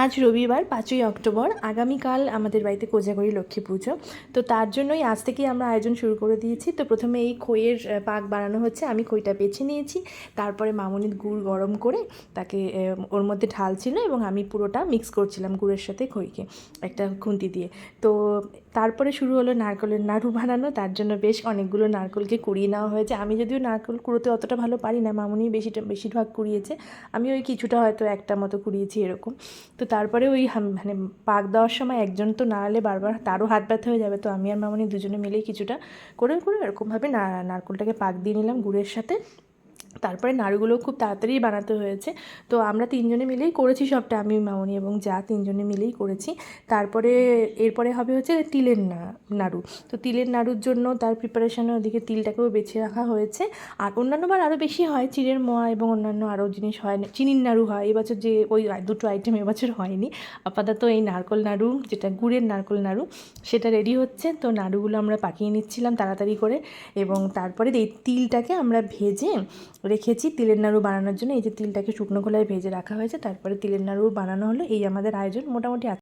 আজ রবিবার 5ই অক্টোবর। আগামীকাল আমাদের বাড়িতে কোজাগরী লক্ষ্মী পুজো। তো তার জন্যই আজ থেকেই আমরা আয়োজন শুরু করে দিয়েছি। তো প্রথমে এই খইয়ের পাক বানানো হচ্ছে। আমি খইটা বেছে নিয়েছি, তারপরে মামুনি গুড় গরম করে তাকে ওর মধ্যে ঢালছিল এবং আমি পুরোটা মিক্স করছিলাম গুড়ের সাথে খইকে একটা খুন্তি দিয়ে। তো তারপরে শুরু হলো নারকেলের নাড়ু বানানো। তার জন্য বেশ অনেকগুলো নারকেলকে কুড়িয়ে নেওয়া হয়েছে। আমি যদিও নারকেল কুড়োতে অতটা ভালো পারি না, মামুনি বেশিরভাগ কুড়িয়েছে, আমি ওই কিছুটা হয়তো একটা মতো কুড়িয়েছি এরকম। তো তারপরে ওই মানে পাক দেওয়ার সময় একজন তো নাড়ালে বারবার তারও হাত ব্যথা হয়ে যাবে, তো আমি আর মামনি দুজনে মিলেই কিছুটা করে করে এরকমভাবে নারকেলটাকে পাক দিয়ে নিলাম গুড়ের সাথে। তারপরে নাড়ুগুলো খুব তাড়াতাড়ি বানাতে হয়েছে। তো আমরা তিনজনে মিলেই করেছি সবটা, আমি মামনি এবং যা তিনজনে মিলেই করেছি। তারপরে এরপরে হবে হচ্ছে তিলের নাড়ু। তো তিলের নাড়ুর জন্য তার প্রিপারেশানে ওদিকে তিলটাকেও বেছে রাখা হয়েছে। আর অন্যান্যবার আরও বেশি হয়, চিড়ের মোয়া এবং অন্যান্য আরও জিনিস হয় না, চিনির নাড়ু হয়। এবছর যে ওই দুটো আইটেম এবছর হয়নি। আপাতত এই নারকেল নাড়ু, যেটা গুড়ের নারকেল নাড়ু, সেটা রেডি হচ্ছে। তো নাড়ুগুলো আমরা পাকিয়ে নিচ্ছিলাম তাড়াতাড়ি করে, এবং তারপরে এই তিলটাকে আমরা ভেজে রেখেছি তিলের নাড়ু বানানোর জন্য। এই যে তিলটাকে শুকনো খোলায় ভেজে রাখা হয়েছে, তারপরে তিলের নাড়ু বানানো হলো। এই আমাদের আয়োজন মোটামুটি।